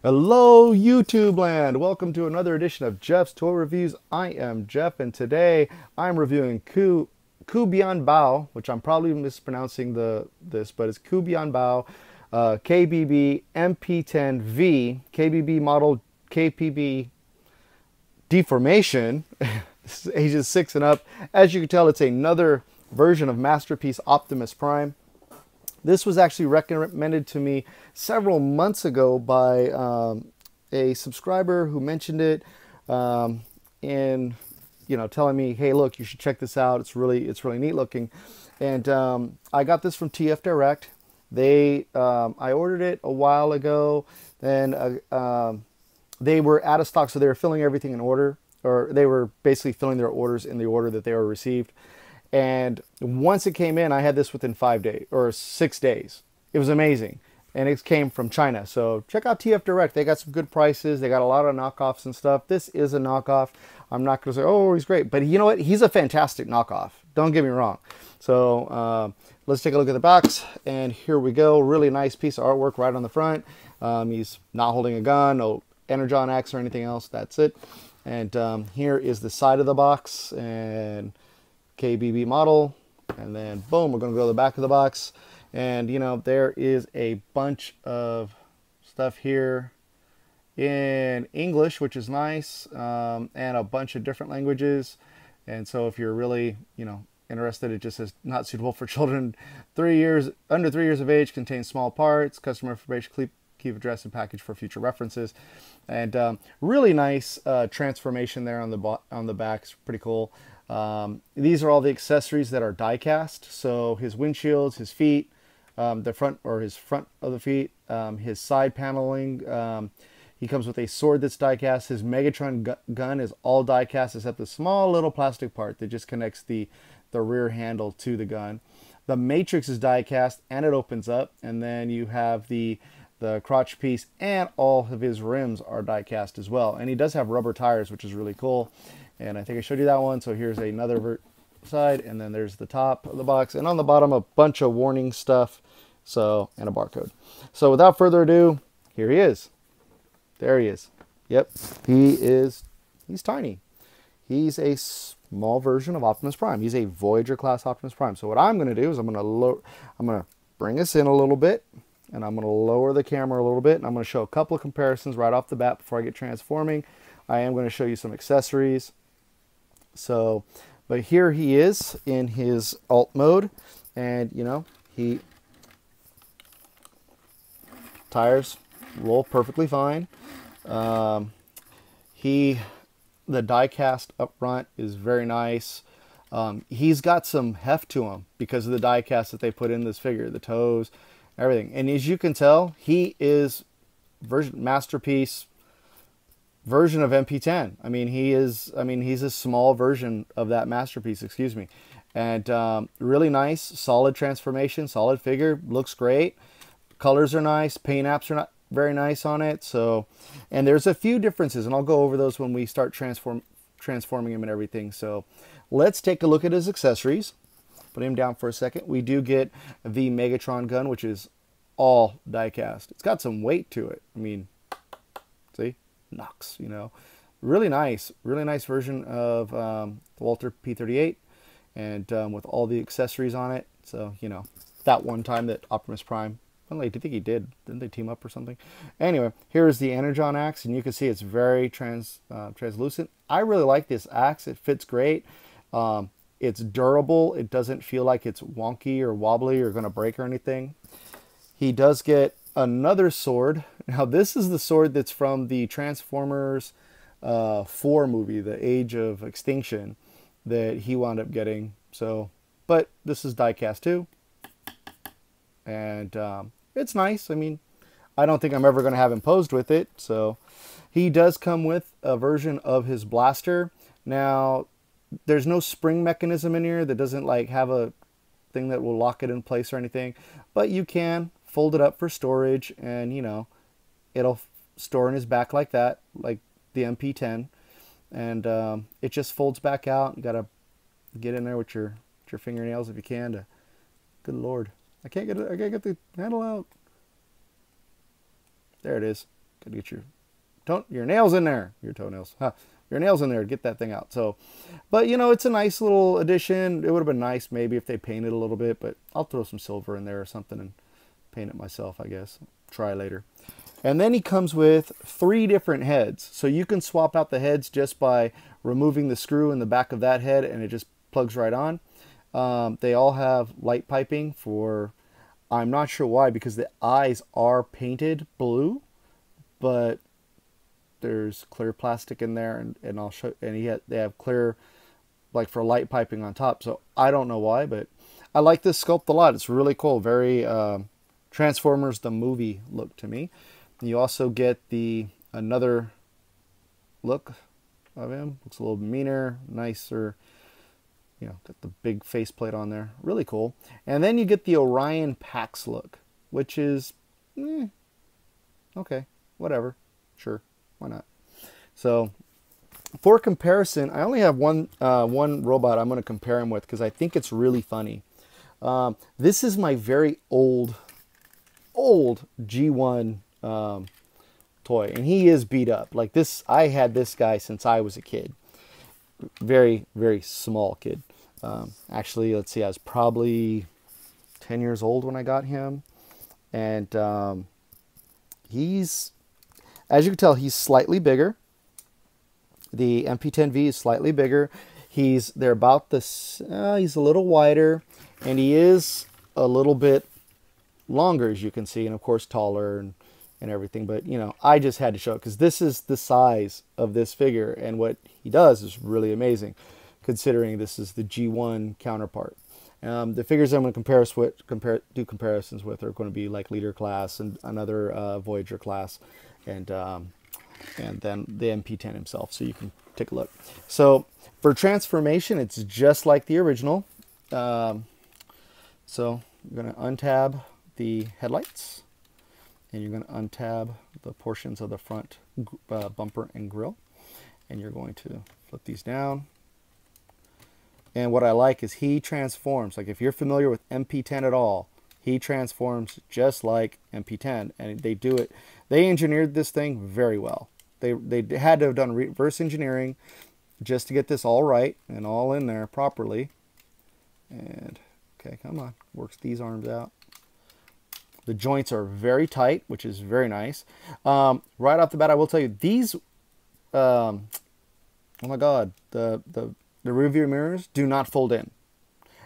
Hello, YouTube land. Welcome to another edition of Jeff's Toy Reviews. I am Jeff, and today I'm reviewing Bian Bao, which I'm probably mispronouncing this, but it's Bian Bao, KBBMP10V, KBB model, KBB deformation. This is ages 6 and up. As you can tell, it's another version of Masterpiece Optimus Prime. This was actually recommended to me several months ago by a subscriber who mentioned it, and telling me, hey, look, you should check this out. It's really neat looking. And I got this from TF Direct. I ordered it a while ago. Then they were out of stock, so they were filling everything in order, or they were basically filling their orders in the order that they were received. And once it came in, I had this within 5 days or 6 days. It was amazing. And it came from China. So check out TF Direct. They got some good prices. They got a lot of knockoffs and stuff. This is a knockoff. I'm not going to say, oh, he's great. But you know what? He's a fantastic knockoff. Don't get me wrong. So let's take a look at the box. And here we go. Really nice piece of artwork right on the front. He's not holding a gun, no Energon Axe or anything else. That's it. And here is the side of the box. And KBB model, and then boom, we're going to go to the back of the box, and there is a bunch of stuff here in English, which is nice, and a bunch of different languages. And so if you're really interested, it just says not suitable for children under 3 years of age, contains small parts, customer information, keep address and package for future references. And really nice transformation there on the back. It's pretty cool. These are all the accessories that are die cast. So his windshields, his feet, his front of the feet, his side paneling. He comes with a sword that's die cast. His Megatron gun is all die cast except the small little plastic part that just connects the rear handle to the gun. The Matrix is die cast and it opens up, and then you have the crotch piece, and all of his rims are die cast as well. And he does have rubber tires, which is really cool. And I think I showed you that one. So here's another side, and then there's the top of the box, and on the bottom a bunch of warning stuff, and a barcode. So without further ado, here he is. There he is. Yep, he's tiny. He's a small version of Optimus Prime. He's a Voyager class Optimus Prime. So what I'm going to do is I'm going to bring us in a little bit, and I'm going to lower the camera a little bit, and I'm going to show a couple of comparisons right off the bat before I get transforming. I am going to show you some accessories. So, but here he is in his alt mode, and tires roll perfectly fine. The die cast up front is very nice. He's got some heft to him because of the die cast that they put in this figure, the toes, everything. And as you can tell, he is Masterpiece version of MP10. He's a small version of that Masterpiece, excuse me. And really nice, solid transformation, solid figure, looks great. Colors are nice, paint apps are not very nice on it. So, and there's a few differences, and I'll go over those when we start transforming him and everything. So let's take a look at his accessories. Put him down for a second. We do get the Megatron gun, which is all die cast. It's got some weight to it. See? Knocks, really nice version of the Walter P38, and with all the accessories on it. So that one time that Optimus Prime, I think didn't they team up or something? Anyway, here is the Energon Axe, and you can see it's very translucent. I really like this axe. It fits great. It's durable. It doesn't feel like it's wonky or wobbly or going to break or anything. He does get another sword. Now this is the sword that's from the Transformers 4 movie, The Age of Extinction, that he wound up getting. So, but this is die cast too, and it's nice. I don't think I'm ever going to have him posed with it. So he does come with a version of his blaster. Now there's no spring mechanism in here that doesn't have a thing that will lock it in place or anything, but you can fold it up for storage, and it'll store in his back like that, like the MP10, and it just folds back out. You gotta get in there with your fingernails if you can. Good Lord, I can't get the handle out. There it is. gotta get your nails in there, your toenails, huh? Your nails in there, get that thing out. So, but you know, it's a nice little addition. It would have been nice maybe if they painted a little bit, but I'll throw some silver in there or something and paint it myself, I guess. Try later. And then he comes with 3 different heads. So you can swap out the heads just by removing the screw in the back of that head and it just plugs right on. They all have light piping for, I'm not sure why, because the eyes are painted blue, but there's clear plastic in there, and I'll show, and they have clear, like, for light piping on top. So I don't know why, but I like this sculpt a lot. It's really cool. Very Transformers the movie look to me. You also get another look of him. Looks a little meaner, nicer. You know, got the big faceplate on there. Really cool. And then you get the Orion Pax look, which is, okay, whatever. Sure, why not? So, for comparison, I only have one robot I'm going to compare him with because I think it's really funny. This is my very old G1 toy, and he is beat up. Like this, I had this guy since I was a kid. Very, very small kid. Actually, let's see, I was probably 10 years old when I got him. And he's, as you can tell, he's slightly bigger. The MP10V is slightly bigger. They're about this, he's a little wider, and he is a little bit longer, as you can see, and of course taller and everything. But, you know, I just had to show it because this is the size of this figure, and what he does is really amazing, considering this is the G1 counterpart. The figures I'm going to do comparisons with are going to be like Leader Class and another Voyager class, and then the MP10 himself. So you can take a look. So for transformation, it's just like the original. So you're going to untab the headlights, and you're going to untab the portions of the front bumper and grille, and you're going to flip these down. And what I like is he transforms. Like if you're familiar with MP10 at all, he transforms just like MP10, and they do it. They engineered this thing very well. They had to have done reverse engineering just to get this all right and all in there properly. And okay, come on, works these arms out. The joints are very tight, which is very nice. Right off the bat, I will tell you these. Oh my God, the rear view mirrors do not fold in,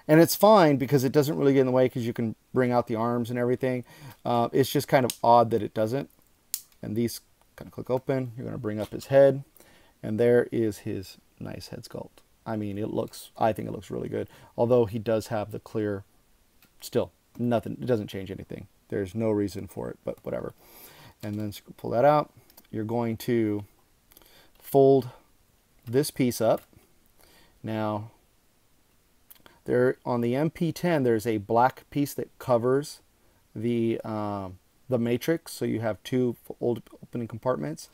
and it's fine because it doesn't really get in the way because you can bring out the arms and everything. It's just kind of odd that it doesn't. And these kind of click open. You're going to bring up his head, and there is his nice head sculpt. I mean, I think it looks really good. Although he does have the clear, still nothing. It doesn't change anything. There's no reason for it, but whatever. And then pull that out. You're going to fold this piece up. Now, there on the MP10, there's a black piece that covers the matrix, so you have 2 opening compartments.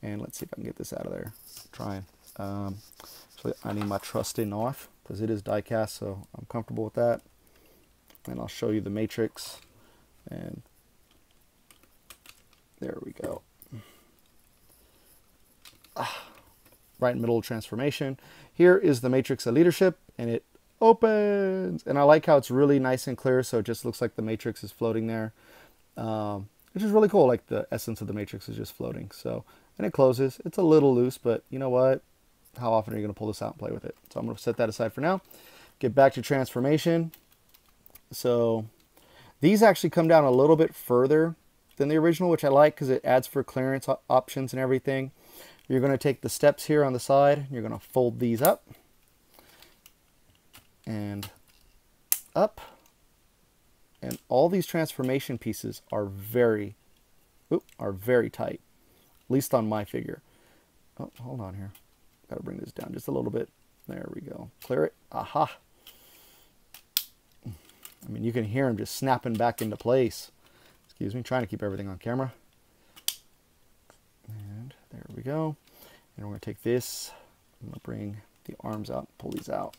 And let's see if I can get this out of there. Trying. So I need my trusty knife because it is die cast, so I'm comfortable with that. And I'll show you the matrix. And there we go. Right in the middle of transformation. Here is the matrix of leadership, and it opens. And I like how it's really nice and clear, so it just looks like the matrix is floating there, which is really cool. Like the essence of the matrix is just floating. So, and it closes. It's a little loose, but you know what? How often are you going to pull this out and play with it? So I'm going to set that aside for now. Get back to transformation. So these actually come down a little bit further than the original, which I like because it adds for clearance options and everything. You're going to take the steps here on the side. You're going to fold these up and up. And all these transformation pieces are very tight, at least on my figure. Oh, hold on here. Got to bring this down just a little bit. There we go. Clear it. Aha. I mean, you can hear him just snapping back into place. Excuse me, trying to keep everything on camera. And there we go. And we're going to take this. I'm going to bring the arms out, pull these out.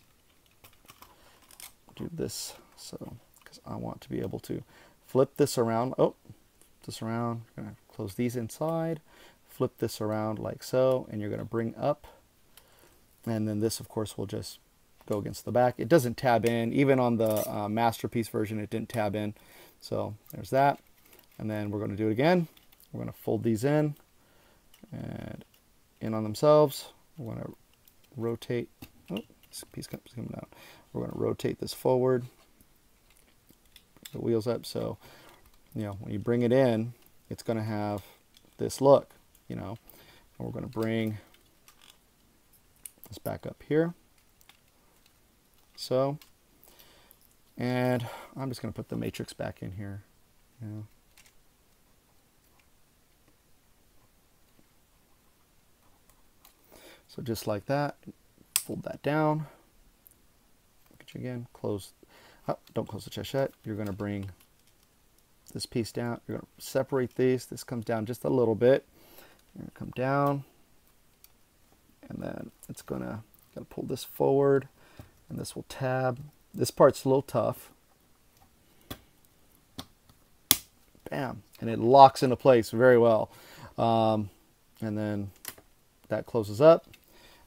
Do this so, because I want to be able to flip this around. Oh, this around. I'm going to close these inside, flip this around like so, and you're going to bring up, and then this of course will just go against the back. It doesn't tab in. Even on the Masterpiece version, it didn't tab in. So there's that. And then we're going to do it again. We're going to fold these in and in on themselves. We're going to rotate. Oh, this piece comes down. We're going to rotate this forward. The wheels up. So, you know, when you bring it in, it's going to have this look, you know. And we're going to bring this back up here. So, and I'm just going to put the matrix back in here. You know. So just like that, fold that down. Look at you again, close. Oh, don't close the chest yet. You're going to bring this piece down. You're going to separate these. This comes down just a little bit. You're going to come down, and then it's going to pull this forward. And this will tab. This part's a little tough. Bam. And it locks into place very well. And then that closes up.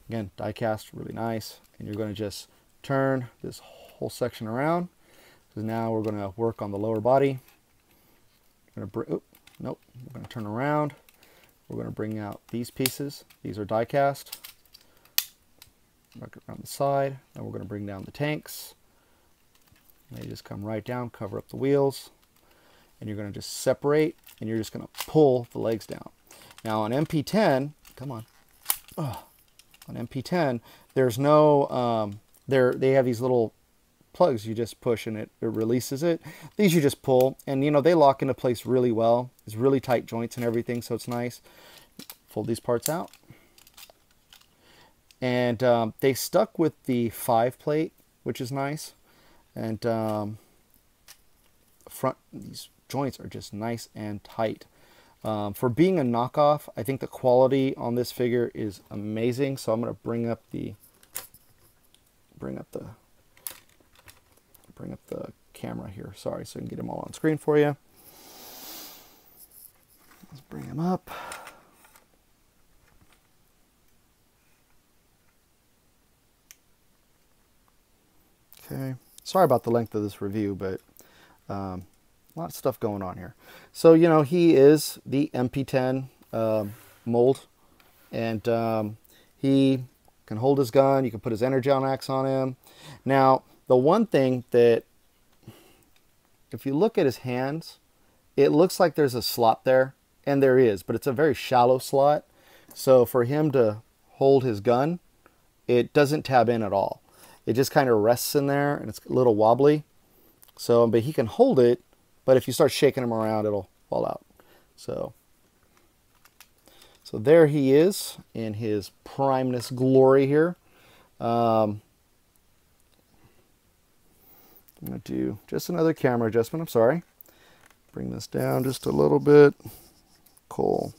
Again, die cast, really nice. And you're going to just turn this whole section around. So now we're going to work on the lower body. We're going to nope. We're going to turn around. We're going to bring out these pieces. These are die cast. Around the side. Then we're going to bring down the tanks. They just come right down, cover up the wheels, and you're going to just separate, and you're just going to pull the legs down. Now on MP10, come on, on MP10, there's no, they have these little plugs you just push and it releases it. These you just pull, and you know, they lock into place really well. It's really tight joints and everything, so it's nice. Fold these parts out. And they stuck with the 5 plate, which is nice. And these joints are just nice and tight. For being a knockoff, I think the quality on this figure is amazing. So I'm going to bring up the camera here. Sorry, so I can get them all on screen for you. Let's bring them up. Okay, sorry about the length of this review, but a lot of stuff going on here. So, you know, he is the MP10 mold, and he can hold his gun. You can put his Energon Axe on him. Now, the one thing that, if you look at his hands, it looks like there's a slot there, and there is, but it's a very shallow slot. So for him to hold his gun, it doesn't tab in at all. It just kind of rests in there, and it's a little wobbly. So, but he can hold it, but if you start shaking him around, it'll fall out. So there he is in his primeness glory here. I'm going to do just another camera adjustment. I'm sorry. Bring this down just a little bit. Cool.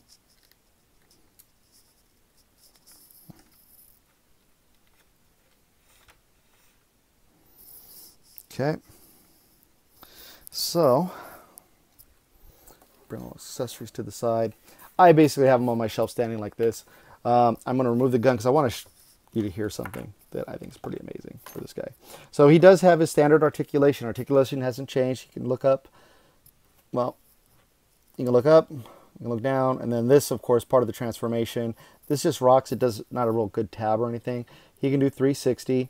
Okay, so bring all accessories to the side. I basically have them on my shelf standing like this. I'm going to remove the gun because I want you to hear something that I think is pretty amazing for this guy. So he does have his standard articulation. Articulation hasn't changed. You can look up. Well, you can look up, you can look down, and then this, of course, part of the transformation. This just rocks. It does not a real good tab or anything. He can do 360.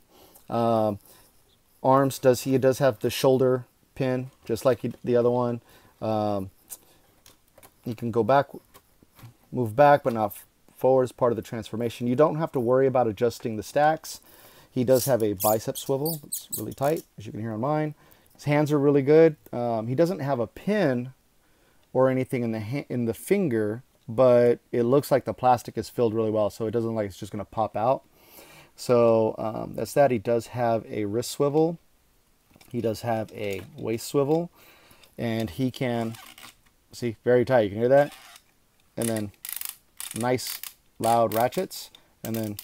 Arms, he does have the shoulder pin, just like the other one. You can go back, move back, but not forward as part of the transformation. You don't have to worry about adjusting the stacks. He does have a bicep swivel. It's really tight, as you can hear on mine. His hands are really good. He doesn't have a pin or anything in the finger, but it looks like the plastic is filled really well, so it doesn't look like it's just going to pop out. So that's that. He does have a wrist swivel. He does have a waist swivel. And he can, see, very tight. You can hear that? And then nice loud ratchets. And then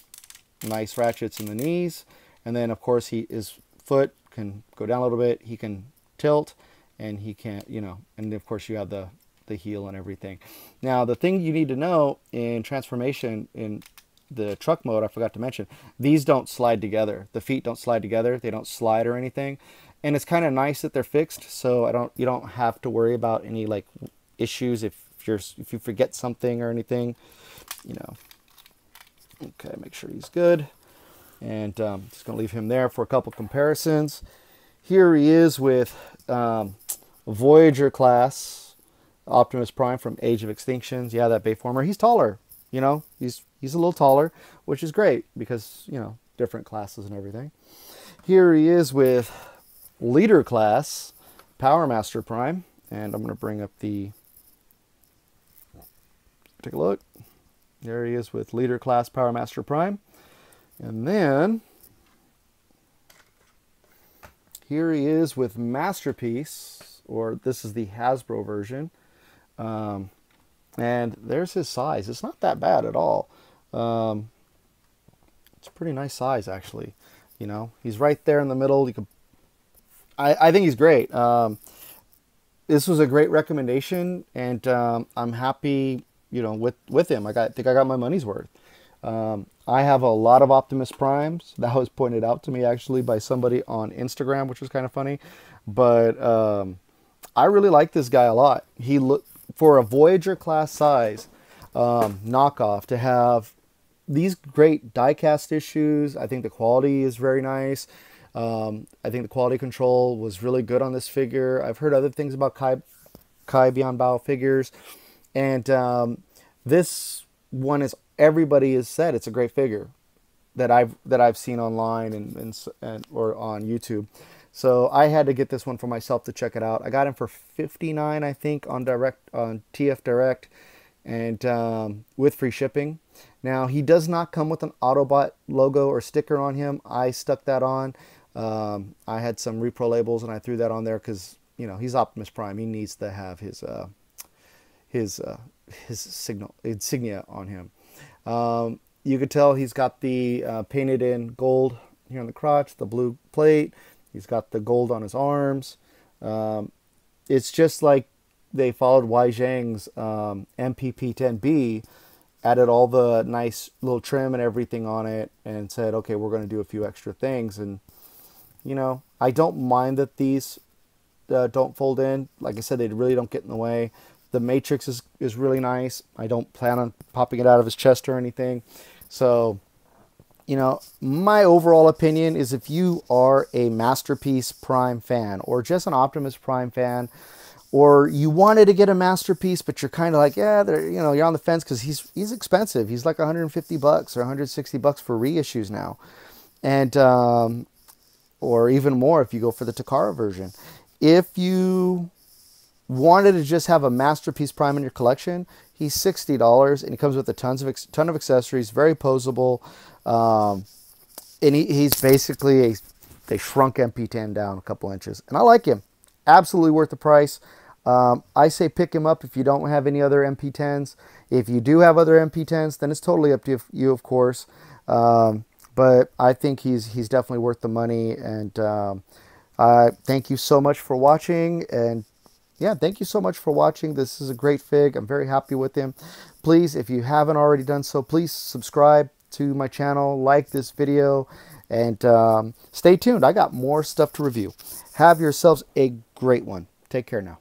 nice ratchets in the knees. And then, of course, his foot can go down a little bit. He can tilt. And he can, you know, and of course you have the the heel and everything. Now, the thing you need to know in transformation in the truck mode, I forgot to mention, these don't slide together. The feet don't slide together. They don't slide or anything. And it's kind of nice that they're fixed, so you don't have to worry about any like issues if you forget something or anything, you know. Okay, make sure he's good. And just going to leave him there for a couple comparisons. Here he is with Voyager class Optimus Prime from Age of Extinctions. Yeah, that Bayformer. He's taller, you know. He's a little taller, which is great because, you know, different classes and everything. Here he is with Leader class Power Master Prime. And I'm going to bring up the... Take a look. There he is with Leader class Power Master Prime. And then here he is with Masterpiece, or this is the Hasbro version. And there's his size. It's not that bad at all. It's a pretty nice size, actually. You know, he's right there in the middle. You could, I think he's great. This was a great recommendation, and I'm happy, you know, with him. I think I got my money's worth. I have a lot of Optimus Primes. That was pointed out to me actually by somebody on Instagram, which was kind of funny. But I really like this guy a lot. He looked, for a Voyager class size knockoff, to have these great die-cast issues. I think the quality is very nice. I think the quality control was really good on this figure. I've heard other things about KBBMP10V figures, and this one is, everybody has said it's a great figure that I've seen online and or on YouTube. So I had to get this one for myself to check it out. I got him for $59, I think, on TF Direct, and with free shipping. Now, he does not come with an Autobot logo or sticker on him. I stuck that on. I had some repro labels and I threw that on there because, you know, he's Optimus Prime. He needs to have his insignia on him. You could tell he's got the painted in gold here on the crotch, the blue plate. He's got the gold on his arms. It's just like they followed Wei Zhang's MP10V, added all the nice little trim and everything on it, and said, okay, we're going to do a few extra things. And, you know, I don't mind that these don't fold in. Like I said, they really don't get in the way. The Matrix is really nice. I don't plan on popping it out of his chest or anything. So, you know, my overall opinion is, if you are a Masterpiece Prime fan, or just an Optimus Prime fan, or you wanted to get a Masterpiece, but you're kind of like, yeah, you know, you're on the fence because he's expensive. He's like $150 or $160 for reissues now, and or even more if you go for the Takara version. If you wanted to just have a Masterpiece Prime in your collection, he's $60, and he comes with a ton of accessories, very posable, and he's basically they shrunk MP10 down a couple inches, and I like him. Absolutely worth the price. I say pick him up if you don't have any other MP10s. If you do have other MP10s, then it's totally up to you, of course. But I think he's definitely worth the money, and thank you so much for watching. And yeah, thank you so much for watching. This is a great fig. I'm very happy with him. Please, if you haven't already done so, please subscribe to my channel, like this video, and stay tuned. I got more stuff to review. Have yourselves a great one. Take care now.